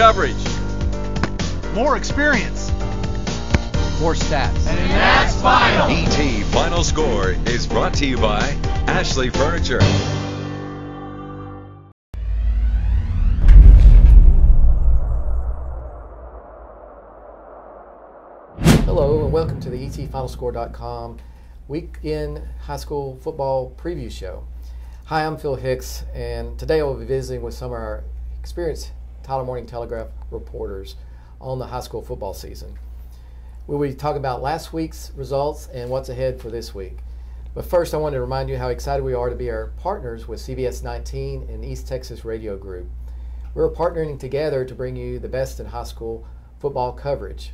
coverage. More experience. More stats. And that's final. ET Final Score is brought to you by Ashley Furniture. Hello and welcome to the ETFinalScore.com weekend high school football preview show. Hi, I'm Phil Hicks, and today I'll be visiting with some of our experienced Tyler Morning Telegraph reporters on the high school football season. We'll be talking about last week's results and what's ahead for this week. But first, I want to remind you how excited we are to be our partners with CBS 19 and East Texas Radio Group. We're partnering together to bring you the best in high school football coverage.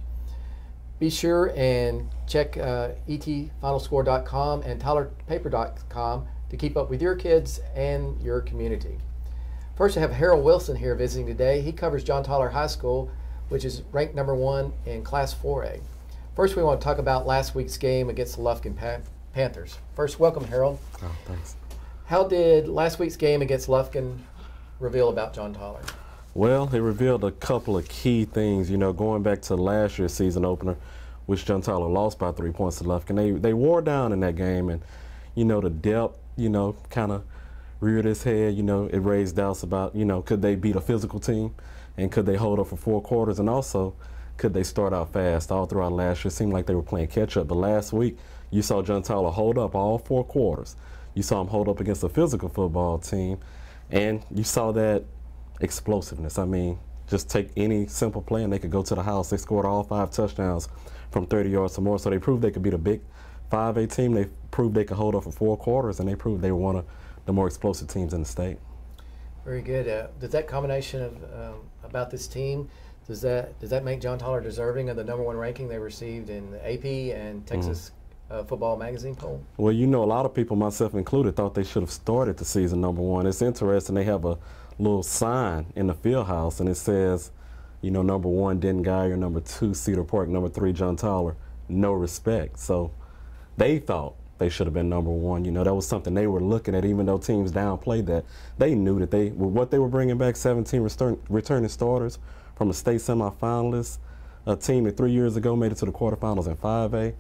Be sure and check ETFinalScore.com and TylerPaper.com to keep up with your kids and your community. First, I have Harold Wilson here visiting today. He covers John Tyler High School, which is ranked number 1 in Class 4A. First, we want to talk about last week's game against the Lufkin Panthers. First, welcome, Harold. Oh, thanks. How did last week's game against Lufkin reveal about John Tyler? Well, it revealed a couple of key things. You know, going back to last year's season opener, which John Tyler lost by 3 points to Lufkin. They wore down in that game, and, you know, the depth, you know, kind of reared its head. You know, it raised doubts about, you know, could they beat a physical team, and could they hold up for 4 quarters, and also could they start out fast. All throughout last year, it seemed like they were playing catch-up, but last week you saw John Tyler hold up all 4 quarters. You saw him hold up against a physical football team, and you saw that explosiveness. I mean, just take any simple play and they could go to the house. They scored all 5 touchdowns from 30 yards or more, so they proved they could beat a big 5A team. They proved they could hold up for 4 quarters, and they proved they were one of the more explosive teams in the state. Very good. Does that combination of about this team, does that make John Tyler deserving of the number 1 ranking they received in the AP and Texas Football Magazine poll? Well, you know, a lot of people, myself included, thought they should have started the season number 1. It's interesting. They have a little sign in the field house, and it says, you know, number 1 Denton Geyer, number 2 Cedar Park, number 3 John Tyler. No respect. So they thought they should have been number 1. You know, that was something they were looking at, even though teams downplayed that. They knew that what they were bringing back, 17 returning starters from a state semifinalist, a team that 3 years ago made it to the quarterfinals in 5A,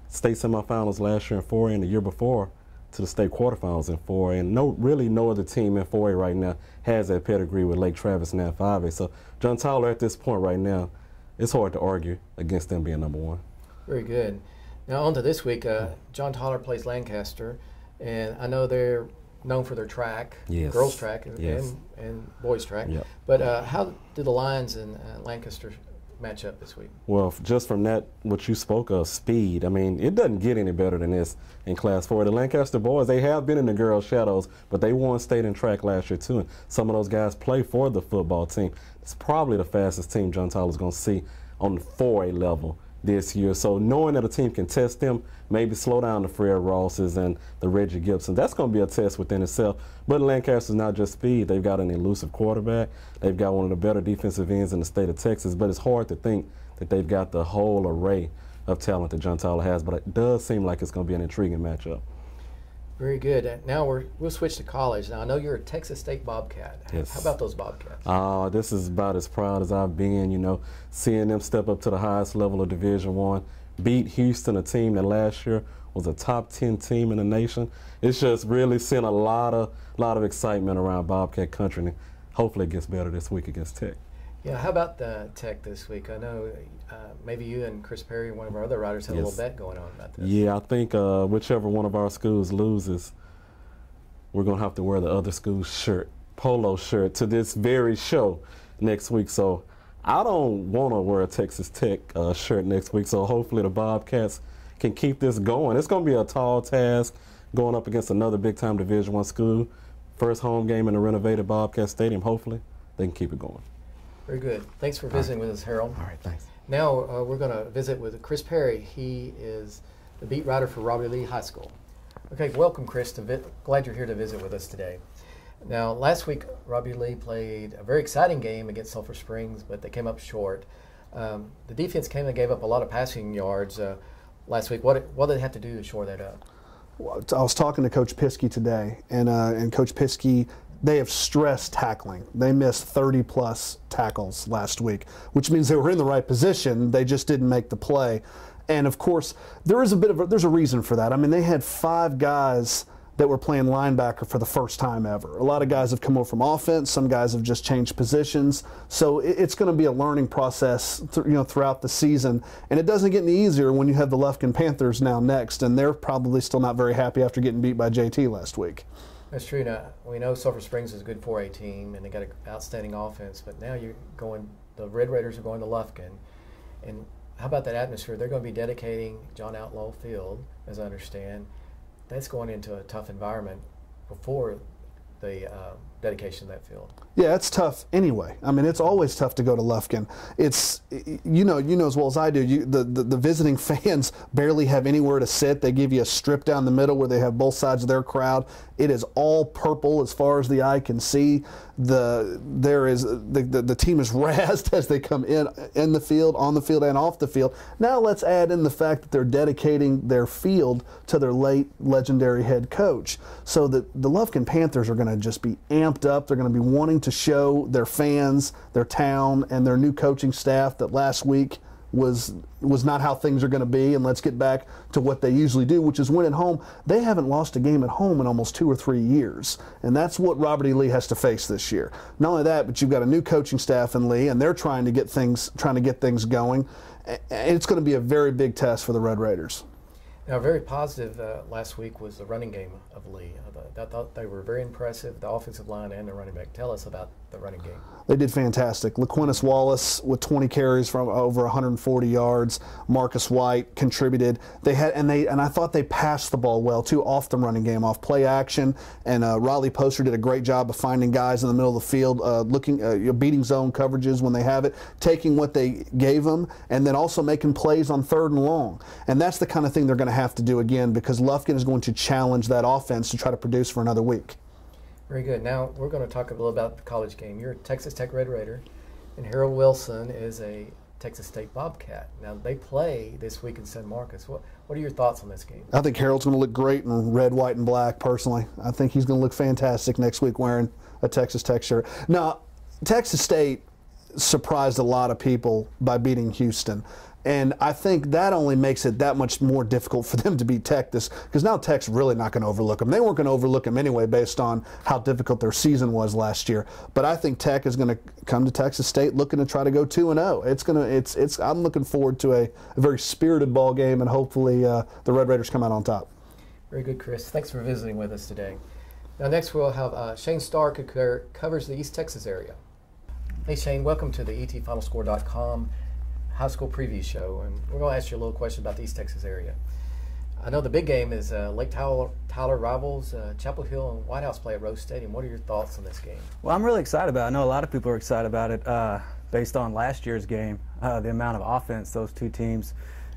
state semifinals last year in 4A, and the year before to the state quarterfinals in 4A. And no other team in 4A right now has that pedigree with Lake Travis now in 5A. So John Tyler at this point right now, it's hard to argue against them being number 1. Very good. Now on to this week. John Tyler plays Lancaster, and I know they're known for their track, yes, girls track yes, and boys track. Yep. But how did the Lions and Lancaster match up this week? Well, just from that, what you spoke of, speed, I mean, it doesn't get any better than this in Class 4. The Lancaster boys, they have been in the girls' shadows, but they won state in track last year too, and some of those guys play for the football team. It's probably the fastest team John Tyler's going to see on the 4A level this year. So knowing that a team can test them, maybe slow down the Fred Rosses and the Reggie Gibson, that's going to be a test within itself. But Lancaster's not just speed. They've got an elusive quarterback. They've got one of the better defensive ends in the state of Texas. But it's hard to think that they've got the whole array of talent that John Tyler has. But it does seem like it's going to be an intriguing matchup. Very good. Now we'll switch to college. Now I know you're a Texas State Bobcat. Yes. How about those Bobcats? This is about as proud as I've been, you know, seeing them step up to the highest level of Division I, beat Houston, a team that last year was a top 10 team in the nation. It's just really sent a lot of excitement around Bobcat country, and hopefully it gets better this week against Tech. Yeah, how about Tech this week? I know maybe you and Chris Perry, one of our other writers, had a little bet going on about this. Yeah, I think whichever one of our schools loses, we're going to have to wear the other school's shirt, polo shirt, to this very show next week. So I don't want to wear a Texas Tech shirt next week, so hopefully the Bobcats can keep this going. It's going to be a tall task going up against another big-time Division I school. First home game in the renovated Bobcat Stadium. Hopefully they can keep it going. Very good. Thanks for visiting with us, Harold. All right, thanks. Now we're going to visit with Chris Perry. He is the beat writer for Robbie Lee High School. Okay, welcome, Chris. Glad you're here to visit with us today. Now, last week, Robbie Lee played a very exciting game against Sulphur Springs, but they came up short. The defense came and gave up a lot of passing yards last week. What did they have to do to shore that up? Well, I was talking to Coach Piskey today, and Coach Piskey they have stressed tackling. They missed 30-plus tackles last week, which means they were in the right position. They just didn't make the play. And, of course, there's a reason for that. I mean, they had 5 guys that were playing linebacker for the first time ever. A lot of guys have come over from offense. Some guys have just changed positions. So it's going to be a learning process throughout the season. And it doesn't get any easier when you have the Lufkin Panthers now next, and they're probably still not very happy after getting beat by JT last week. That's true. Now, we know Sulphur Springs is a good 4A team, and they got an outstanding offense, but now the Red Raiders are going to Lufkin. And how about that atmosphere? They're going to be dedicating John Outlaw Field, as I understand. That's going into a tough environment before the dedication of that field. Yeah, it's tough anyway. I mean, it's always tough to go to Lufkin. It's you know as well as I do. The visiting fans barely have anywhere to sit. They give you a strip down the middle where they have both sides of their crowd. It is all purple as far as the eye can see. The team is razzed as they come in the field, on the field, and off the field. Now let's add in the fact that they're dedicating their field to their late legendary head coach. So that the Lufkin Panthers are going to just be amped up. They're going to be wanting to show their fans, their town, and their new coaching staff that last week was not how things are going to be, and let's get back to what they usually do, which is win at home. They haven't lost a game at home in almost 2 or 3 years, and that's what Robert E. Lee has to face this year. Not only that, but you've got a new coaching staff in Lee, and they're trying to get things going. And it's going to be a very big test for the Red Raiders. Now, very positive last week was the running game of Lee. I thought they were very impressive, the offensive line and the running back. Tell us about the running game. They did fantastic. LaQuintus Wallace with 20 carries from over 140 yards. Marcus White contributed. And I thought they passed the ball well too, off the running game, off play action. And Riley Poster did a great job of finding guys in the middle of the field, beating zone coverages when they have it, taking what they gave them, and then also making plays on 3rd and long. And that's the kind of thing they're going to have to do again, because Lufkin is going to challenge that offense to try to produce for another week. Very good. Now we're going to talk a little about the college game. You're a Texas Tech Red Raider, and Harold Wilson is a Texas State Bobcat. Now they play this week in San Marcos. What are your thoughts on this game? I think Harold's going to look great in red, white, and black, personally. I think he's going to look fantastic next week wearing a Texas Tech shirt. Now, Texas State surprised a lot of people by beating Houston. And I think that only makes it that much more difficult for them to beat Tech because now Tech's really not going to overlook them. They weren't going to overlook them anyway based on how difficult their season was last year. But I think Tech is going to come to Texas State looking to try to go 2-0. I'm looking forward to a very spirited ball game, and hopefully the Red Raiders come out on top. Very good, Chris. Thanks for visiting with us today. Now next we'll have Shane Stark, who covers the East Texas area. Hey Shane, welcome to the ETFinalScore.com high school preview show, and we're going to ask you a little question about the East Texas area. I know the big game is Lake Tyler rivals Chapel Hill and White House play at Rose Stadium. What are your thoughts on this game? Well, I'm really excited about it. I know a lot of people are excited about it based on last year's game. The amount of offense those two teams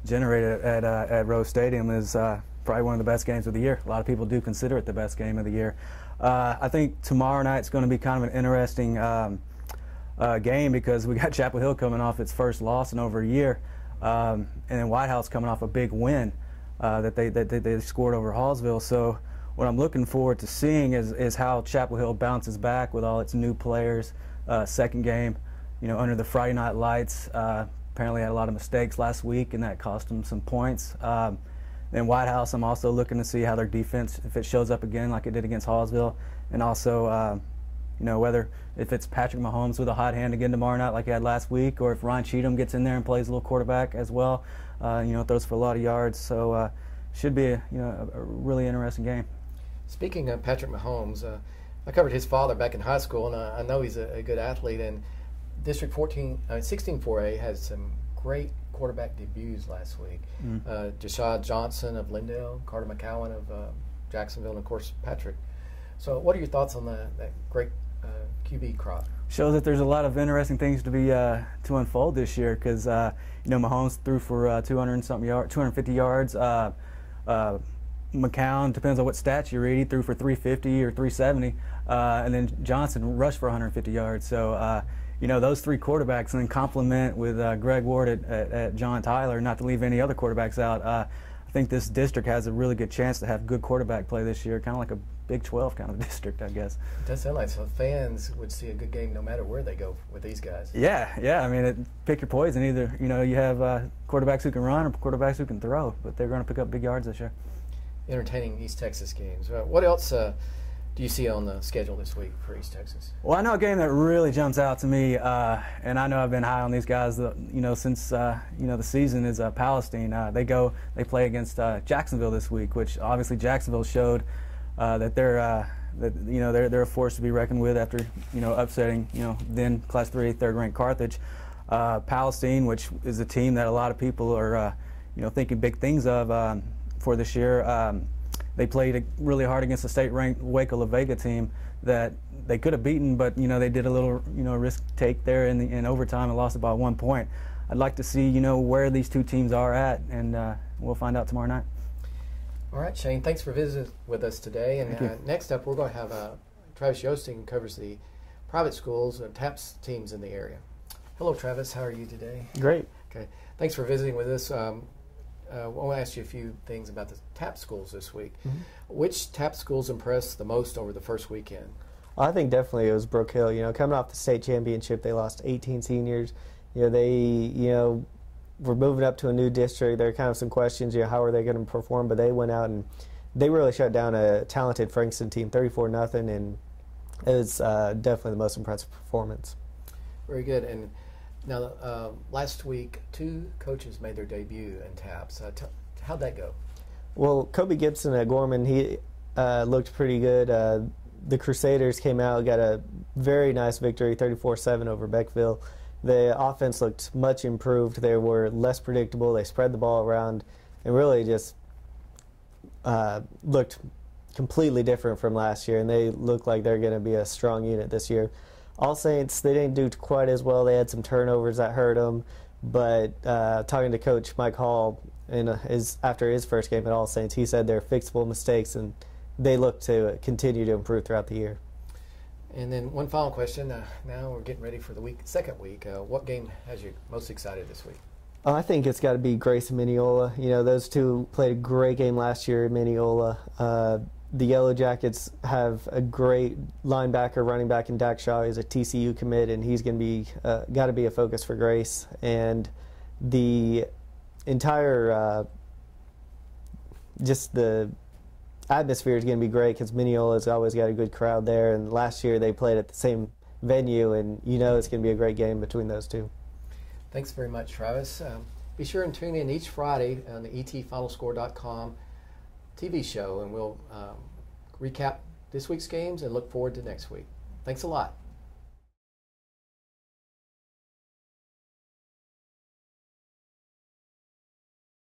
generated at Rose Stadium is probably one of the best games of the year. A lot of people do consider it the best game of the year. I think tomorrow night's going to be kind of an interesting game because we got Chapel Hill coming off its first loss in over a year, and then White House coming off a big win that they scored over Hallsville. So what I'm looking forward to seeing is how Chapel Hill bounces back with all its new players. Second game, under the Friday night lights. Apparently had a lot of mistakes last week, and that cost them some points. Then White House, I'm also looking to see how their defense, if it shows up again like it did against Hallsville, and also whether if it's Patrick Mahomes with a hot hand again tomorrow night like he had last week, or if Ryan Cheatham gets in there and plays a little quarterback as well, throws for a lot of yards. So should be a really interesting game. Speaking of Patrick Mahomes, I covered his father back in high school, and I know he's a good athlete. And District 16 4A had some great quarterback debuts last week. Jashad Johnson of Lindale, Carter McCowan of Jacksonville, and of course Patrick. So what are your thoughts on that great QB crop? Shows that there's a lot of interesting things to be to unfold this year, because Mahomes threw for 250 yards. McCown, depends on what stats you read, he threw for 350 or 370, and then Johnson rushed for 150 yards. So those three quarterbacks, and then complement with Greg Ward at John Tyler, not to leave any other quarterbacks out. I think this district has a really good chance to have good quarterback play this year, kind of like a Big 12 kind of district, I guess. It does sound like so fans would see a good game no matter where they go with these guys. Yeah. I mean, pick your poison. Either you have quarterbacks who can run or quarterbacks who can throw, but they're going to pick up big yards this year. Entertaining East Texas games. What else do you see on the schedule this week for East Texas? Well, I know a game that really jumps out to me, and I know I've been high on these guys, since the season is Palestine. They play against Jacksonville this week, which obviously Jacksonville showed that they're a force to be reckoned with after upsetting then Class 3 third-ranked Carthage. Palestine, which is a team that a lot of people are thinking big things of for this year. They played really hard against the state-ranked Waco La Vega team that they could have beaten, but they did a little risk take there in overtime and lost it by 1 point. I'd like to see where these two teams are at, and we'll find out tomorrow night. All right, Shane, thanks for visiting with us today. And next up, we're going to have Travis Yosting, who covers the private schools and TAPS teams in the area. Hello, Travis. How are you today? Great. Okay. Thanks for visiting with us. I want to ask you a few things about the TAPS schools this week. Mm-hmm. Which TAPS schools impressed the most over the first weekend? I think definitely it was Brook Hill. Coming off the state championship, they lost 18 seniors. They were moving up to a new district. There are kind of some questions, how are they going to perform? But they went out and they really shut down a talented Frankston team, 34-0, and it was definitely the most impressive performance. Very good. And now, last week, 2 coaches made their debut in TAPS. How'd that go? Well, Kobe Gibson at Gorman, he looked pretty good. The Crusaders came out, got a very nice victory, 34-7 over Beckville. The offense looked much improved. They were less predictable. They spread the ball around and really just looked completely different from last year, and they look like they're going to be a strong unit this year. All Saints, they didn't do quite as well. They had some turnovers that hurt them, but talking to Coach Mike Hall after his first game at All Saints, he said they're fixable mistakes, and they look to continue to improve throughout the year. And then one final question. Now we're getting ready for the second week. What game has you most excited this week? I think it's got to be Grace and Mineola. Those two played a great game last year at Mineola. The Yellow Jackets have a great linebacker, running back in Dak Shaw. He's a TCU commit, and he's going to be got to be a focus for Grace. And the entire just the atmosphere is going to be great because Mineola's always got a good crowd there. And last year they played at the same venue, and it's going to be a great game between those two. Thanks very much, Travis. Be sure and tune in each Friday on the ETFinalScore.com TV show, and we'll recap this week's games and look forward to next week. Thanks a lot.